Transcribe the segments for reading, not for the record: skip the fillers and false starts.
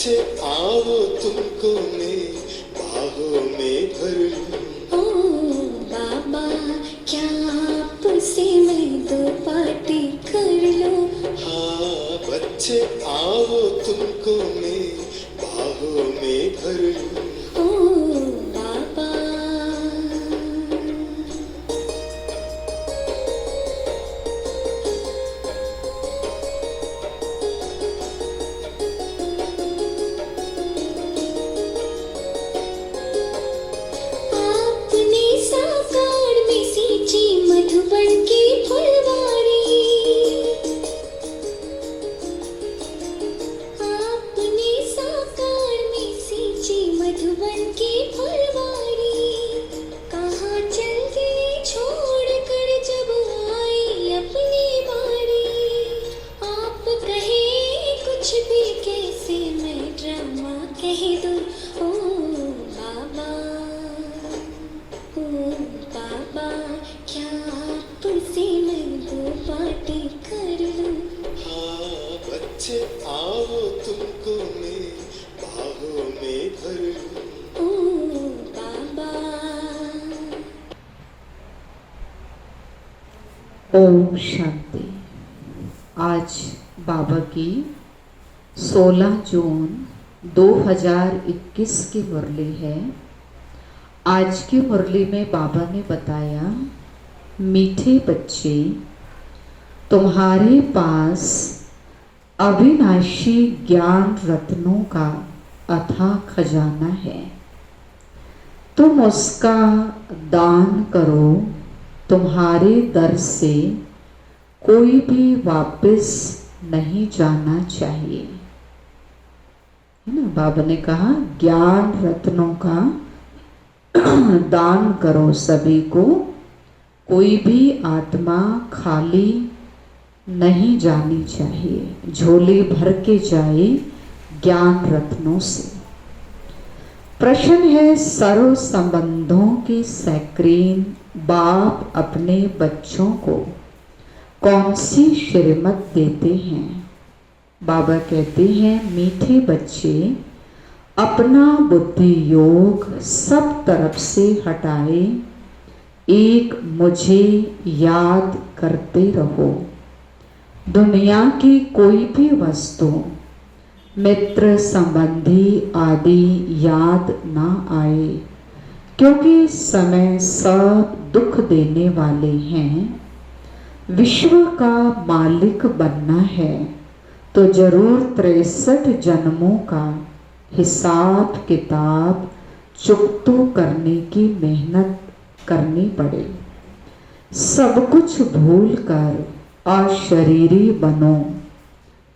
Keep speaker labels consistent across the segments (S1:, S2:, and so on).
S1: बच्चे आओ तुमको मैं बाहों में भर लूं।
S2: ओ बाबा क्या आपसे मैं दो बातें कर लूं।
S1: हाँ बच्चे आओ तुमको मैं बाहों में भर लूं।
S2: ओ बाबा आपने साकार में सींची मधुबन की फुलवारी। आपने साकार में सींची मधुबन की फुलवारी। कहाँ चल गए छोड़ कर जब आई अपनी बारी। आप कहे कुछ भी कैसे मैं ड्रामा कह दूं। ओ बाबा ओ बाबा क्या आपसे मैं दो बातें कर लूं।
S1: हाँ बच्चे आओ तुमको मैं बाहों में भर लूं।
S2: ओ बाबा
S3: ओम शांति। आज बाबा की 16 जून 2021 की मुरली है। आज की मुरली में बाबा ने बताया, मीठे बच्चे तुम्हारे पास अविनाशी ज्ञान रत्नों का अथाह खजाना है, तुम उसका दान करो। तुम्हारे दर से कोई भी वापस नहीं जाना चाहिए, है ना। बाबा ने कहा ज्ञान रत्नों का दान करो सभी को, कोई भी आत्मा खाली नहीं जानी चाहिए, झोली भर के जाए ज्ञान रत्नों से। प्रश्न है, सर्व संबंधों की सैक्रीन बाप अपने बच्चों को कौन सी श्रीमत देते हैं। बाबा कहते हैं, मीठे बच्चे अपना बुद्धि योग सब तरफ से हटाए, एक मुझे याद करते रहो। दुनिया की कोई भी वस्तु, मित्र संबंधी आदि याद ना आए, क्योंकि समय सब दुख देने वाले हैं। विश्व का मालिक बनना है तो जरूर 63 जन्मों का हिसाब किताब चुकतो करने की मेहनत करनी पड़े। सब कुछ भूल कर अशरीरी बनो,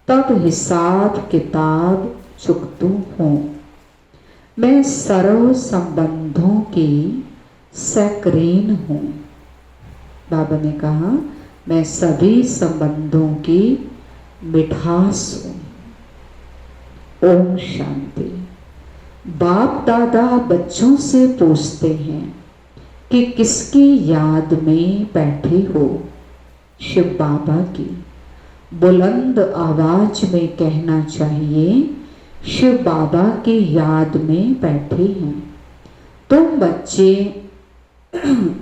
S3: तब हिसाब किताब चुकतू हो। मैं सर्व संबंधों की सैक्रीन हूँ। बाबा ने कहा, मैं सभी संबंधों की मिठास हूँ। ओम शांति। बाप दादा बच्चों से पूछते हैं कि किसकी याद में बैठे हो। शिव बाबा की। बुलंद आवाज में कहना चाहिए, शिव बाबा की याद में बैठे हैं। तुम बच्चे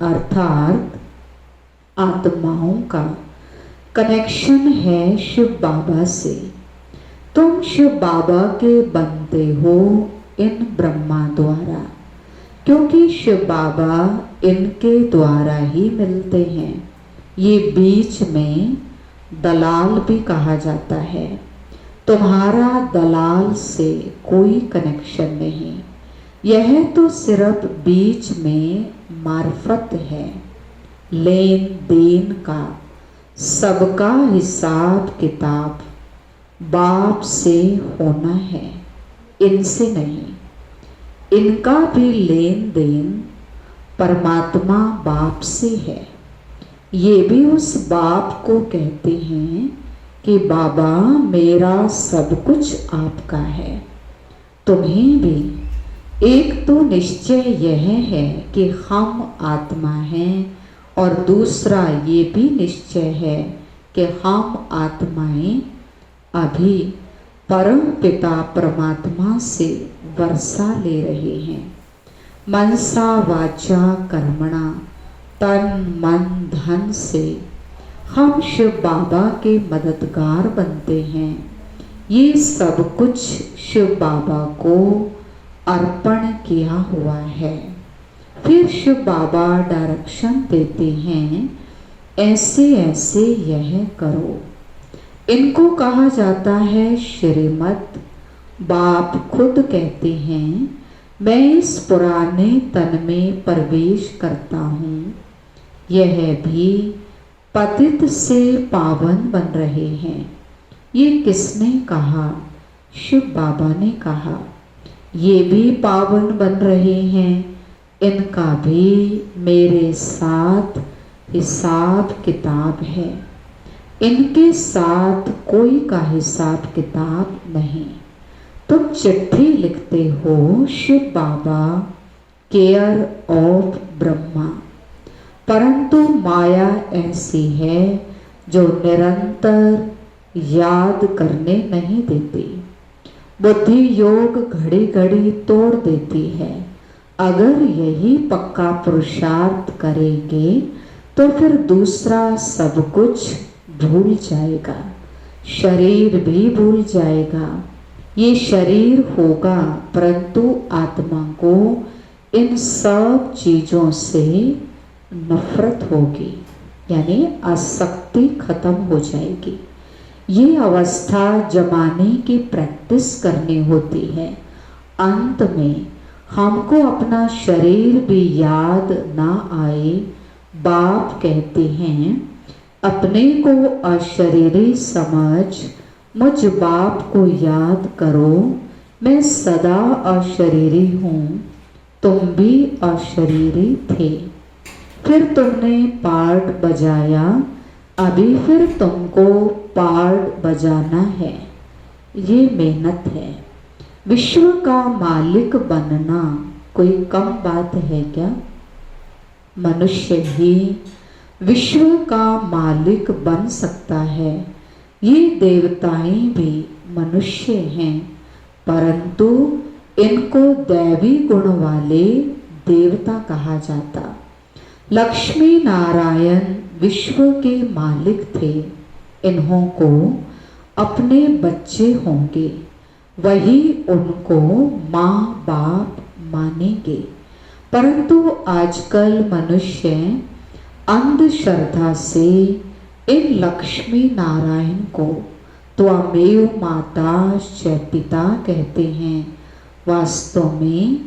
S3: अर्थात आत्माओं का कनेक्शन है शिव बाबा से। तुम शिव बाबा के बनते हो इन ब्रह्मा द्वारा, क्योंकि शिव बाबा इनके द्वारा ही मिलते हैं। ये बीच में दलाल भी कहा जाता है। तुम्हारा दलाल से कोई कनेक्शन नहीं, यह तो सिर्फ बीच में मार्फत है, लेन देन का। सबका हिसाब किताब बाप से होना है, इनसे नहीं। इनका भी लेन देन परमात्मा बाप से है। ये भी उस बाप को कहते हैं कि बाबा मेरा सब कुछ आपका है। तुम्हें भी एक तो निश्चय यह है कि हम आत्मा हैं, और दूसरा ये भी निश्चय है कि हम आत्माएं अभी परम पिता परमात्मा से वर्षा ले रहे हैं। मनसा वाचा कर्मणा, तन मन धन से हम शिव बाबा के मददगार बनते हैं। ये सब कुछ शिव बाबा को अर्पण किया हुआ है। फिर शिव बाबा डायरेक्शन देते हैं, ऐसे ऐसे यह करो। इनको कहा जाता है श्रीमत। बाप खुद कहते हैं, मैं इस पुराने तन में प्रवेश करता हूँ। यह भी पतित से पावन बन रहे हैं। ये किसने कहा? शिव बाबा ने कहा। ये भी पावन बन रहे हैं, इनका भी मेरे साथ हिसाब किताब है। इनके साथ कोई का हिसाब किताब नहीं। तुम चिट्ठी लिखते हो शिव बाबा केयर ऑफ ब्रह्मा, परंतु माया ऐसी है जो निरंतर याद करने नहीं देती। बुद्धि योग घड़ी घड़ी तोड़ देती है। अगर यही पक्का पुरुषार्थ करेंगे तो फिर दूसरा सब कुछ भूल जाएगा, शरीर भी भूल जाएगा। ये शरीर होगा, परंतु आत्मा को इन सब चीजों से नफरत होगी, यानी आसक्ति खत्म हो जाएगी। ये अवस्था जमाने की प्रैक्टिस करनी होती है। अंत में हमको अपना शरीर भी याद ना आए। बाप कहते हैं, अपने को अशरीरी समझ मुझ बाप को याद करो। मैं सदा अशरीरी हूँ, तुम भी अशरीरी थे। फिर तुमने पार्ट बजाया, अभी फिर तुमको पार्ट बजाना है। ये मेहनत है। विश्व का मालिक बनना कोई कम बात है क्या? मनुष्य ही विश्व का मालिक बन सकता है। ये देवताएं भी मनुष्य हैं, परंतु इनको दैवी गुण वाले देवता कहा जाता। लक्ष्मी नारायण विश्व के मालिक थे। इन्हों को अपने बच्चे होंगे, वही उनको माँ बाप मानेंगे। परंतु आजकल मनुष्य अंधश्रद्धा से इन लक्ष्मी नारायण को त्वमेव माता च पिता कहते हैं। वास्तव में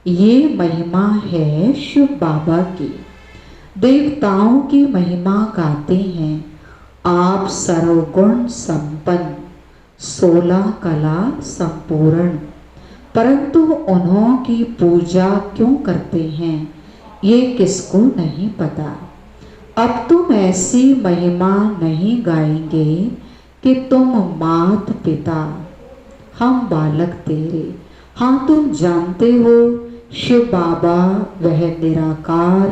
S3: ये महिमा है शिव बाबा की। देवताओं की महिमा गाते हैं। आप सर्वगुण संपन्न, 16 कला संपूर्ण, परंतु उन्हों की पूजा क्यों करते हैं ये किसको नहीं पता। अब तुम ऐसी महिमा नहीं गाएंगे कि तुम मात पिता, हम बालक तेरे। हाँ, तुम जानते हो शिव बाबा वह निराकार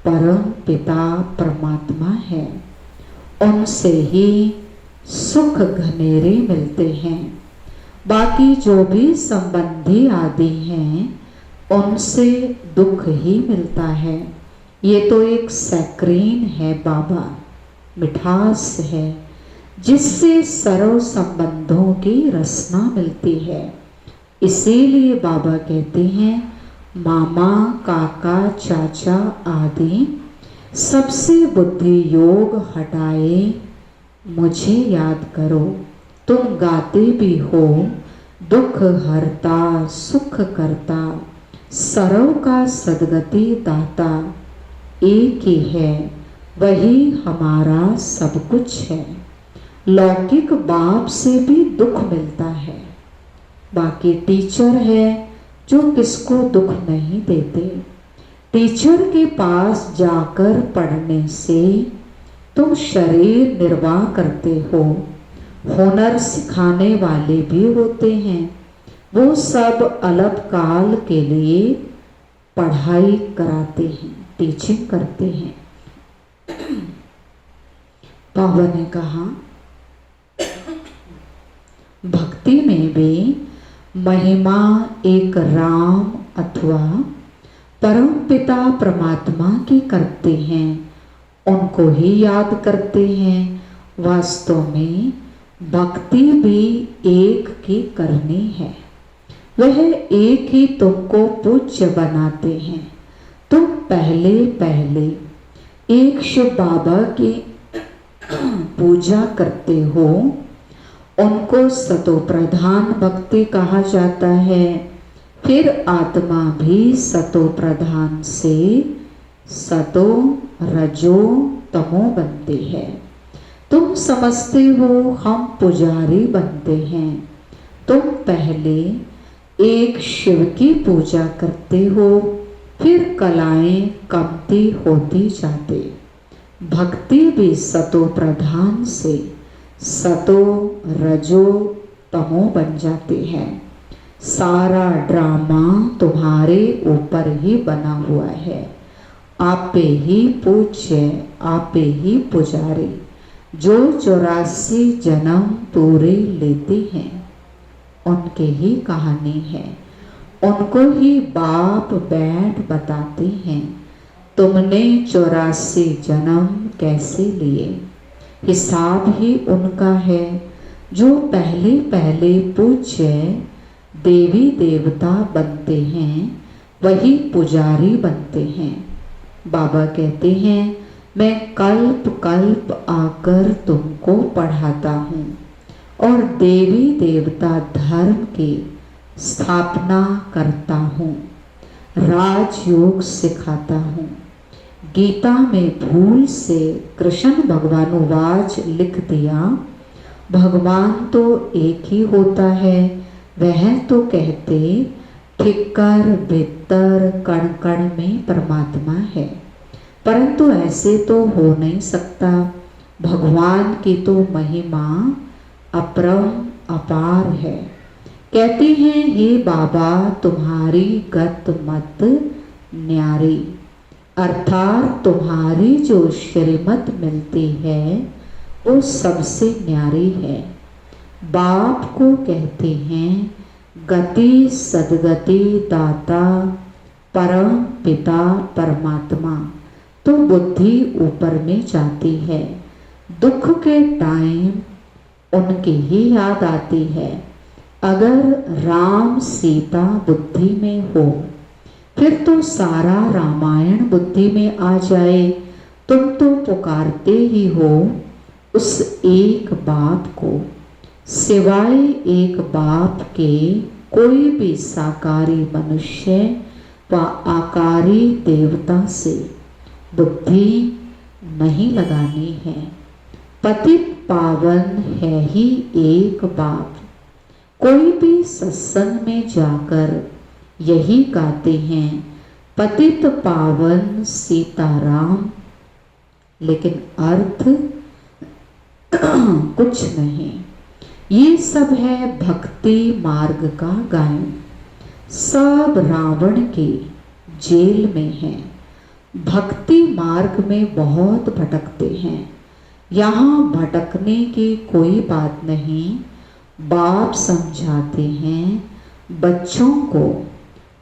S3: परम पिता परमात्मा है। उनसे ही सुख घनेरे मिलते हैं। बाकी जो भी संबंधी आदि हैं, उनसे दुख ही मिलता है। ये तो एक सैक्रीन है बाबा, मिठास है, जिससे सर्व संबंधों की रसना मिलती है। इसीलिए बाबा कहते हैं, मामा काका चाचा आदि सबसे बुद्धि योग हटाए मुझे याद करो। तुम गाते भी हो, दुख हरता सुख करता, सर्व का सदगति दाता। एक ही है, वही हमारा सब कुछ है। लौकिक बाप से भी दुख मिलता है। बाकी टीचर है जो किसको दुख नहीं देते। टीचर के पास जाकर पढ़ने से तुम शरीर निर्वाह करते हो। हुनर सिखाने वाले भी होते हैं, वो सब अल्पकाल के लिए पढ़ाई कराते हैं, टीचिंग करते हैं। बाबा ने कहा, भक्ति में भी महिमा एक राम अथवा परम पिता परमात्मा की करते हैं, उनको ही याद करते हैं। वास्तव में भक्ति भी एक की करनी है, वह एक ही तुमको पूज्य बनाते हैं। तुम पहले पहले एक शिव बाबा की पूजा करते हो, उनको सतो प्रधान भक्ति कहा जाता है। फिर आत्मा भी सतो प्रधान से सतो रजो तमो बनती है। तुम समझते हो हम पुजारी बनते हैं, तुम पहले एक शिव की पूजा करते हो, फिर कलाएं कमती होती जाते। भक्ति भी सतो प्रधान से सतो रजो तमो बन जाती है। सारा ड्रामा तुम्हारे ऊपर ही बना हुआ है। आपे ही पूज्य, आपे ही पुजारी, जो 84 जन्म पूरे लेते हैं उनके ही कहानी है, उनको ही बाप बैठ बताते हैं तुमने 84 जन्म कैसे लिए। हिसाब ही उनका है। जो पहले पहले पूज्य देवी देवता बनते हैं वही पुजारी बनते हैं। बाबा कहते हैं मैं कल्प कल्प आकर तुमको पढ़ाता हूँ और देवी देवता धर्म की स्थापना करता हूँ, राजयोग सिखाता हूँ। गीता में भूल से कृष्ण भगवानुवाच लिख दिया, भगवान तो एक ही होता है। वह तो कहते ठिक्कर भीतर कण कण में परमात्मा है, परंतु ऐसे तो हो नहीं सकता। भगवान की तो महिमा अपरम अपार है। कहते हैं हे बाबा तुम्हारी गत मत न्यारी, अर्थात तुम्हारी जो श्रीमत मिलती है वो सबसे न्यारी है। बाप को कहते हैं गति सदगति दाता परम पिता परमात्मा, तो बुद्धि ऊपर में जाती है। दुख के टाइम उनकी ही याद आती है। अगर राम सीता बुद्धि में हो फिर तो सारा रामायण बुद्धि में आ जाए। तुम तो पुकारते ही हो उस एक बाप को, सिवाय एक बाप के कोई भी साकारी मनुष्य व आकारी देवता से बुद्धि नहीं लगानी है। पतित पावन है ही एक बाप। कोई भी सत्संग में जाकर यही गाते हैं पतित पावन सीताराम, लेकिन अर्थ कुछ नहीं। ये सब है भक्ति मार्ग का गायन। सब रावण की जेल में है। भक्ति मार्ग में बहुत भटकते हैं। यहाँ भटकने की कोई बात नहीं। बाप समझाते हैं बच्चों को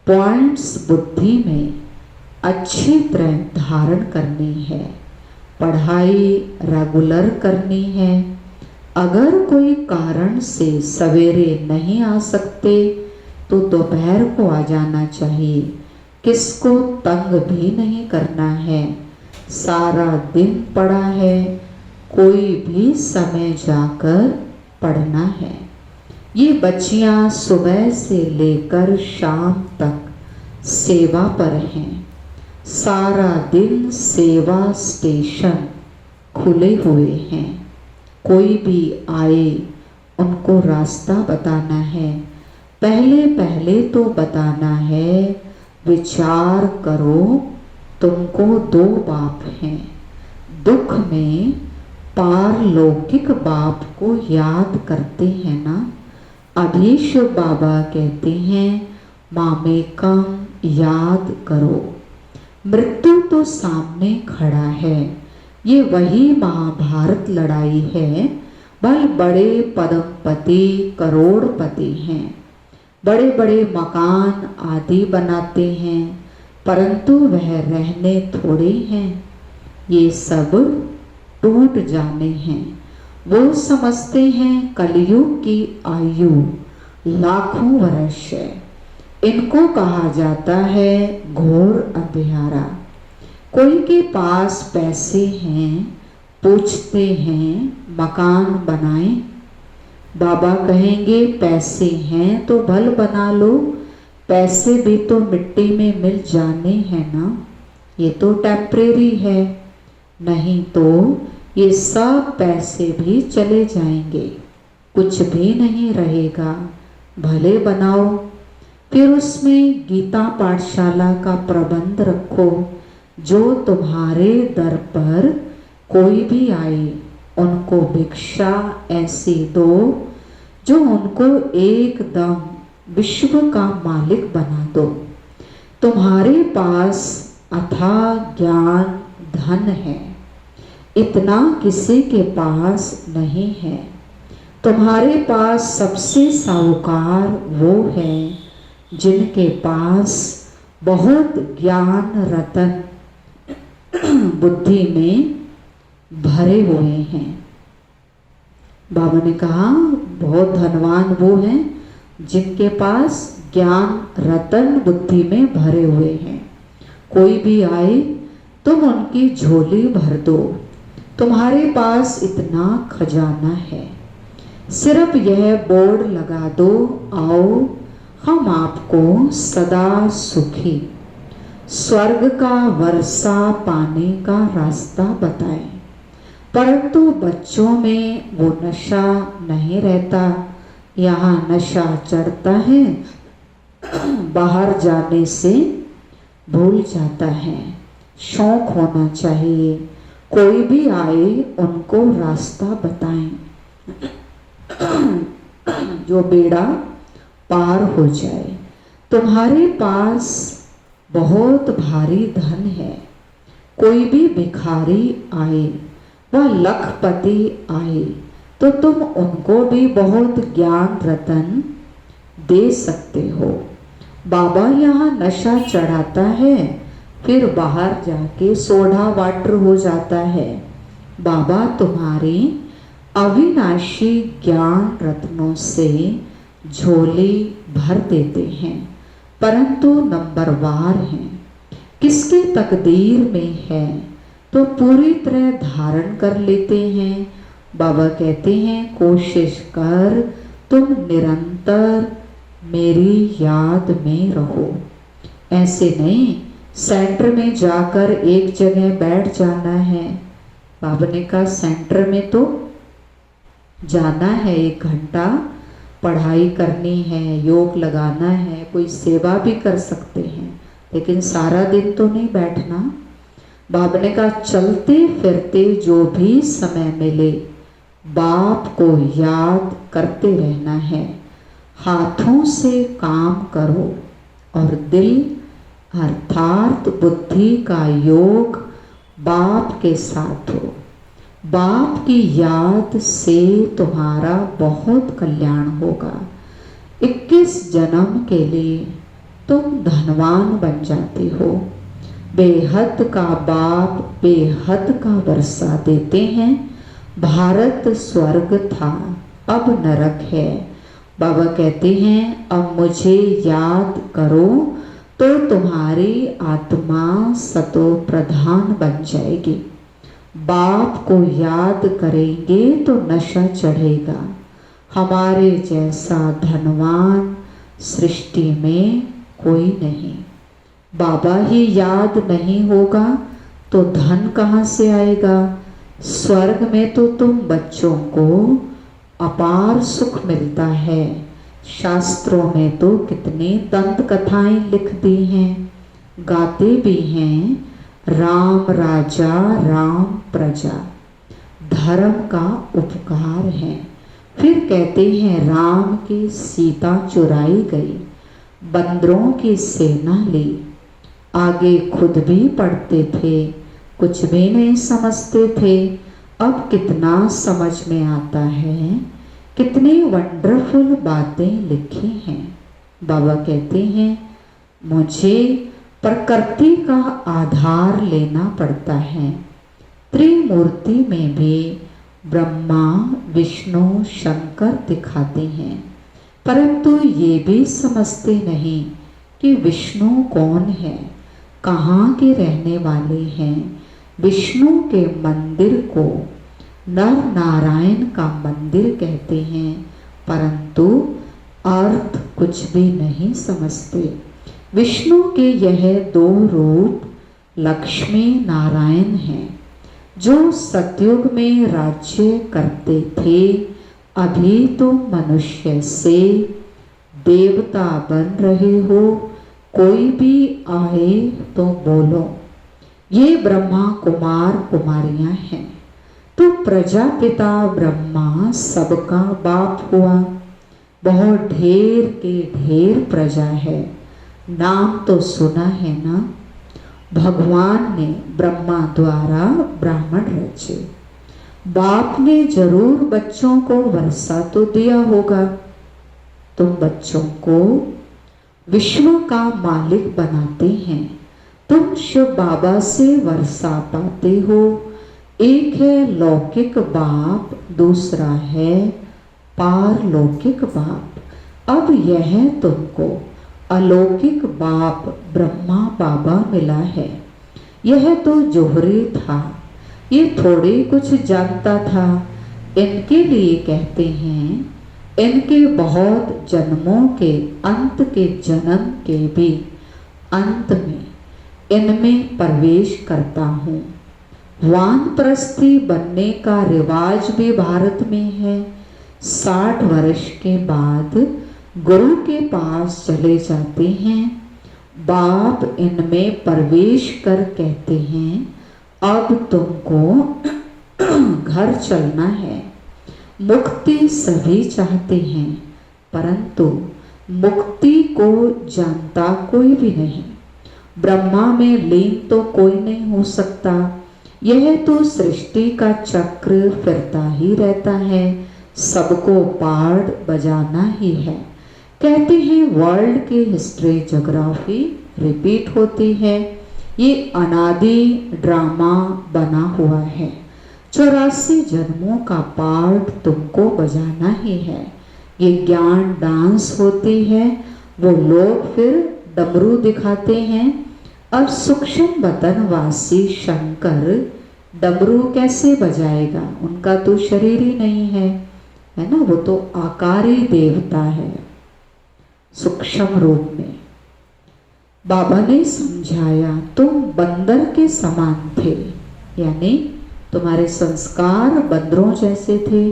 S3: पॉइंट्स बुद्धि में अच्छी तरह धारण करनी है, पढ़ाई रेगुलर करनी है। अगर कोई कारण से सवेरे नहीं आ सकते तो दोपहर को आ जाना चाहिए। किसको तंग भी नहीं करना है। सारा दिन पड़ा है, कोई भी समय जाकर पढ़ना है। ये बच्चियां सुबह से लेकर शाम तक सेवा पर हैं। सारा दिन सेवा स्टेशन खुले हुए हैं। कोई भी आए उनको रास्ता बताना है। पहले पहले तो बताना है विचार करो तुमको दो बाप हैं। दुख में पारलौकिक बाप को याद करते हैं ना। अभी शिव बाबा कहते हैं मामेकम याद करो। मृत्यु तो सामने खड़ा है। ये वही महाभारत लड़ाई है। भल बड़े पदमपति करोड़पति हैं, बड़े बड़े मकान आदि बनाते हैं, परंतु वह रहने थोड़े हैं, ये सब टूट जाने हैं। वो समझते हैं कलयुग की आयु लाखों वर्ष है। इनको कहा जाता है घोर अंधियारा। कोई के पास पैसे हैं, पूछते हैं मकान बनाएं। बाबा कहेंगे पैसे हैं तो भल बना लो, पैसे भी तो मिट्टी में मिल जाने हैं ना, ये तो टेम्परेरी है, नहीं तो ये सब पैसे भी चले जाएंगे, कुछ भी नहीं रहेगा, भले बनाओ। फिर उसमें गीता पाठशाला का प्रबंध रखो, जो तुम्हारे दर पर कोई भी आए उनको भिक्षा ऐसी दो जो उनको एकदम विश्व का मालिक बना दो। तुम्हारे पास अथाह ज्ञान धन है, इतना किसी के पास नहीं है। तुम्हारे पास सबसे साहूकार वो है जिनके पास बहुत ज्ञान रतन बुद्धि में भरे हुए हैं। बाबा ने कहा बहुत धनवान वो हैं जिनके पास ज्ञान रतन बुद्धि में भरे हुए हैं। कोई भी आए तुम उनकी झोली भर दो, तुम्हारे पास इतना खजाना है। सिर्फ यह बोर्ड लगा दो, आओ हम आपको सदा सुखी स्वर्ग का वर्षा पाने का रास्ता बताएं। परंतु बच्चों में वो नशा नहीं रहता, यहाँ नशा चढ़ता है, बाहर जाने से भूल जाता है। शौक होना चाहिए, कोई भी आए उनको रास्ता बताएं जो बेड़ा पार हो जाए। तुम्हारे पास बहुत भारी धन है, कोई भी भिखारी आए व लखपति आए तो तुम उनको भी बहुत ज्ञान रतन दे सकते हो। बाबा यहाँ नशा चढ़ाता है, फिर बाहर जाके सोडा वाटर हो जाता है। बाबा तुम्हारी अविनाशी ज्ञान रत्नों से झोली भर देते हैं, परंतु नंबरवार हैं। किसके तकदीर में है तो पूरी तरह धारण कर लेते हैं। बाबा कहते हैं कोशिश कर तुम निरंतर मेरी याद में रहो। ऐसे नहीं सेंटर में जाकर एक जगह बैठ जाना है। बाबा ने कहा सेंटर में तो जाना है, 1 घंटा पढ़ाई करनी है, योग लगाना है, कोई सेवा भी कर सकते हैं, लेकिन सारा दिन तो नहीं बैठना। बाबा ने कहा चलते फिरते जो भी समय मिले बाप को याद करते रहना है। हाथों से काम करो और दिल अर्थात बुद्धि का योग बाप के साथ हो। बाप की याद से तुम्हारा बहुत कल्याण होगा। 21 जन्म के लिए तुम धनवान बन जाते हो। बेहद का बाप बेहद का वर्षा देते हैं। भारत स्वर्ग था, अब नरक है। बाबा कहते हैं अब मुझे याद करो तो तुम्हारी आत्मा सतो प्रधान बन जाएगी। बाप को याद करेंगे तो नशा चढ़ेगा। हमारे जैसा धनवान सृष्टि में कोई नहीं। बाबा ही याद नहीं होगा तो धन कहाँ से आएगा। स्वर्ग में तो तुम बच्चों को अपार सुख मिलता है। शास्त्रों में तो कितनी दंत कथाएं लिख दी हैं, गाते भी हैं राम राजा राम प्रजा, धर्म का उपकार है। फिर कहते हैं राम की सीता चुराई गई, बंदरों की सेना ली। आगे खुद भी पढ़ते थे, कुछ भी नहीं समझते थे। अब कितना समझ में आता है, कितनी वंडरफुल बातें लिखी हैं। बाबा कहते हैं मुझे प्रकृति का आधार लेना पड़ता है। त्रिमूर्ति में भी ब्रह्मा विष्णु शंकर दिखाते हैं, परंतु ये भी समझते नहीं कि विष्णु कौन है, कहाँ के रहने वाले हैं। विष्णु के मंदिर को नर नारायण का मंदिर कहते हैं, परंतु अर्थ कुछ भी नहीं समझते। विष्णु के यह दो रूप लक्ष्मी नारायण हैं, जो सतयुग में राज्य करते थे। अभी तो मनुष्य से देवता बन रहे हो, कोई भी आए तो बोलो। ये ब्रह्मा कुमार कुमारियां हैं, तो प्रजापिता ब्रह्मा सबका बाप हुआ। बहुत ढेर के ढेर प्रजा है, नाम तो सुना है ना। भगवान ने ब्रह्मा द्वारा ब्राह्मण रचे। बाप ने जरूर बच्चों को वर्षा तो दिया होगा। तुम बच्चों को विश्व का मालिक बनाते हैं। तुम शिव बाबा से वर्षा पाते हो। एक है लौकिक बाप, दूसरा है पारलौकिक बाप। अब यह तुमको अलौकिक बाप ब्रह्मा बाबा मिला है। यह तो जोहरी था, ये थोड़े कुछ जानता था। इनके लिए कहते हैं, इनके बहुत जन्मों के अंत के जन्म के भी अंत में इनमें प्रवेश करता हूँ। वानप्रस्थी बनने का रिवाज भी भारत में है। 60 वर्ष के बाद गुरु के पास चले जाते हैं। बाप इनमें प्रवेश कर कहते हैं, अब तुमको घर चलना है। मुक्ति सभी चाहते हैं, परंतु मुक्ति को जानता कोई भी नहीं। ब्रह्मा में लीन तो कोई नहीं हो सकता। यह तो सृष्टि का चक्र फिरता ही रहता है, सबको पार्ट बजाना ही है। कहते हैं वर्ल्ड की हिस्ट्री ज्योग्राफी रिपीट होती है। ये अनादि ड्रामा बना हुआ है। 84 जन्मों का पार्ट तुमको बजाना ही है। ये ज्ञान डांस होती है, वो लोग फिर डमरू दिखाते हैं। अब सूक्ष्म वतनवासी शंकर डमरू कैसे बजाएगा? उनका तो शरीर ही नहीं है ना, वो तो आकारी देवता है सूक्ष्म रूप में। बाबा ने समझाया, तुम बंदर के समान थे, यानी तुम्हारे संस्कार बंदरों जैसे थे,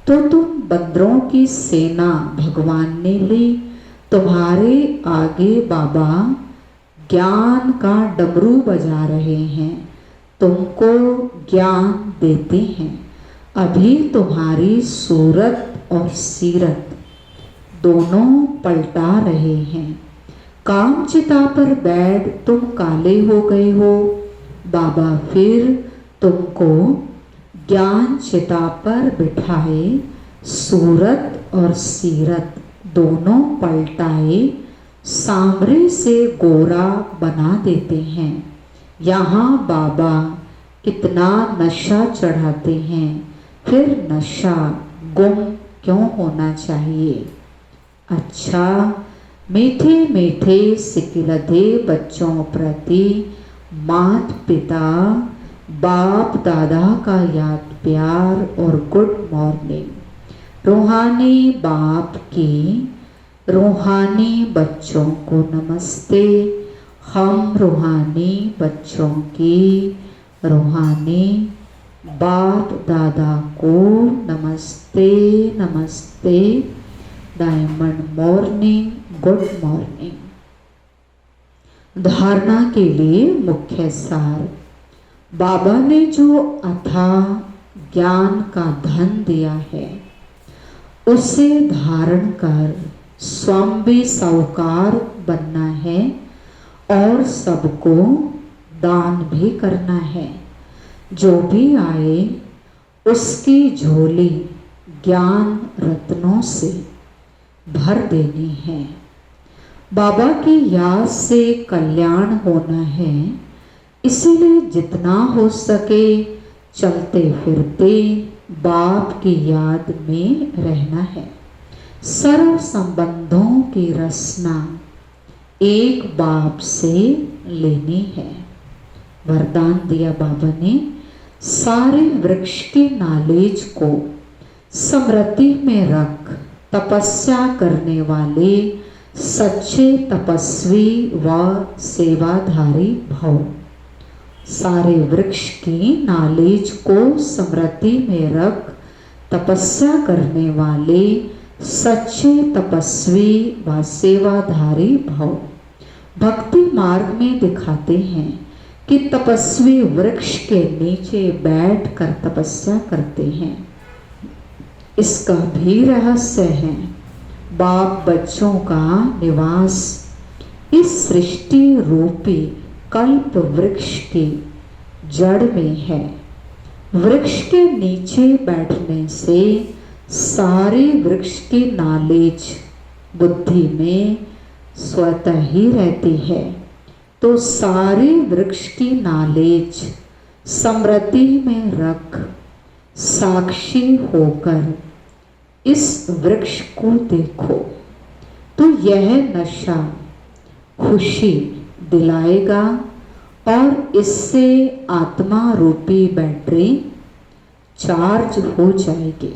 S3: तो तुम बंदरों की सेना भगवान ने ली। तुम्हारे आगे बाबा ज्ञान का डमरू बजा रहे हैं, तुमको ज्ञान देते हैं। अभी तुम्हारी सूरत और सीरत दोनों पलटा रहे हैं। काम चिता पर बैठ तुम काले हो गए हो, बाबा फिर तुमको ज्ञान चिता पर बिठाए, सूरत और सीरत दोनों पलटाए, सांवरे से गोरा बना देते हैं। यहाँ बाबा कितना नशा चढ़ाते हैं, फिर नशा गुम क्यों होना चाहिए? अच्छा, मीठे मीठे सिकिलधे बच्चों प्रति मात पिता बाप दादा का याद प्यार और गुड मॉर्निंग। रूहानी बाप की रूहानी बच्चों को नमस्ते। हम रूहानी बच्चों की रूहानी बाप दादा को नमस्ते नमस्ते। Diamond morning, good morning. धारणा के लिए मुख्य सार, बाबा ने जो अथाह ज्ञान का धन दिया है, उसे धारण कर स्वयं भी साहूकार बनना है और सबको दान भी करना है। जो भी आए उसकी झोली ज्ञान रत्नों से भर देनी है। बाबा की याद से कल्याण होना है, इसीलिए जितना हो सके चलते फिरते बाप की याद में रहना है। सर्व संबंधों की रचना एक बाप से लेनी है। वरदान दिया बाबा ने, सारे वृक्ष की नॉलेज को स्मृति में रख तपस्या करने वाले सच्चे तपस्वी व सेवाधारी भव। सारे वृक्ष की नॉलेज को स्मृति में रख तपस्या करने वाले सच्चे तपस्वी व सेवाधारी भव। भक्ति मार्ग में दिखाते हैं कि तपस्वी वृक्ष के नीचे बैठकर तपस्या करते हैं। इसका भी रहस्य है। बाप बच्चों का निवास इस सृष्टि रूपी कल्प वृक्ष की जड़ में है। वृक्ष के नीचे बैठने से सारे वृक्ष की नॉलेज बुद्धि में स्वतः ही रहती है। तो सारे वृक्ष की नॉलेज स्मृति में रख साक्षी होकर इस वृक्ष को देखो, तो यह नशा खुशी दिलाएगा और इससे आत्मा रूपी बैटरी चार्ज हो जाएगी।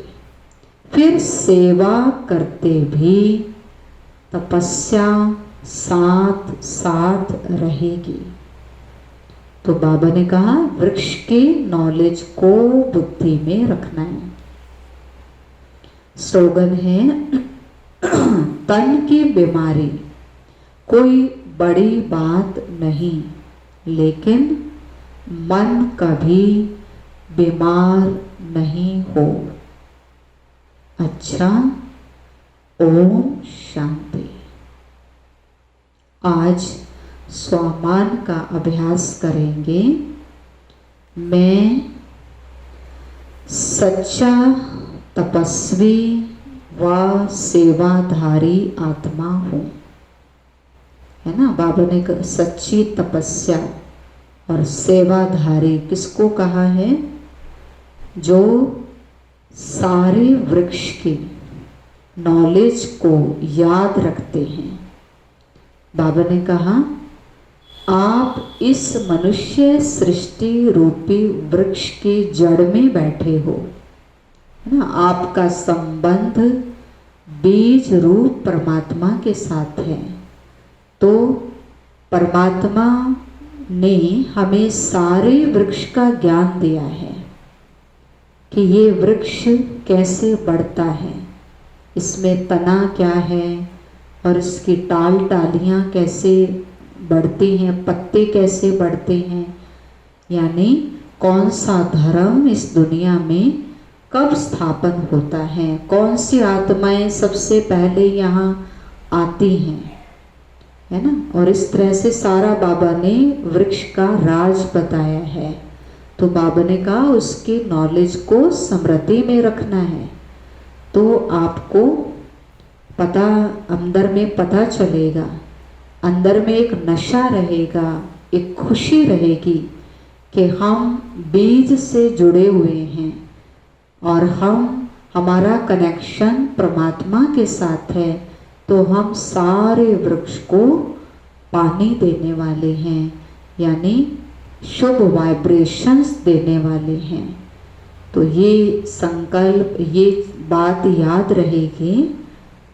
S3: फिर सेवा करते भी तपस्या साथ साथ रहेगी। तो बाबा ने कहा वृक्ष की नॉलेज को बुद्धि में रखना है। स्लोगन है, तन की बीमारी कोई बड़ी बात नहीं, लेकिन मन कभी बीमार नहीं हो। अच्छा, ओम शांति। आज स्वामान का अभ्यास करेंगे। मैं सच्चा तपस्वी व सेवाधारी आत्मा हूँ, है ना। बाबा ने सच्ची तपस्या और सेवाधारी किसको कहा है? जो सारे वृक्ष की नॉलेज को याद रखते हैं। बाबा ने कहा आप इस मनुष्य सृष्टि रूपी वृक्ष की जड़ में बैठे हो, है ना। आपका संबंध बीज रूप परमात्मा के साथ है। तो परमात्मा ने हमें सारे वृक्ष का ज्ञान दिया है कि ये वृक्ष कैसे बढ़ता है, इसमें तना क्या है और इसकी टाल टालियाँ कैसे बढ़ती हैं, पत्ते कैसे बढ़ते हैं, यानी कौन सा धर्म इस दुनिया में कब स्थापन होता है, कौन सी आत्माएं सबसे पहले यहाँ आती हैं, है ना। और इस तरह से सारा बाबा ने वृक्ष का राज बताया है। तो बाबा ने कहा उसकी नॉलेज को स्मृति में रखना है। तो आपको पता, अंदर में पता चलेगा, अंदर में एक नशा रहेगा, एक खुशी रहेगी कि हम बीज से जुड़े हुए हैं और हमारा कनेक्शन परमात्मा के साथ है। तो हम सारे वृक्ष को पानी देने वाले हैं, यानी शुभ वाइब्रेशंस देने वाले हैं। तो ये संकल्प, ये बात याद रहेगी।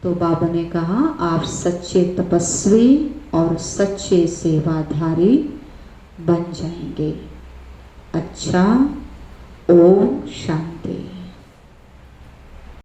S3: तो बाबा ने कहा आप सच्चे तपस्वी और सच्चे सेवाधारी बन जाएंगे। अच्छा, ओम शांति।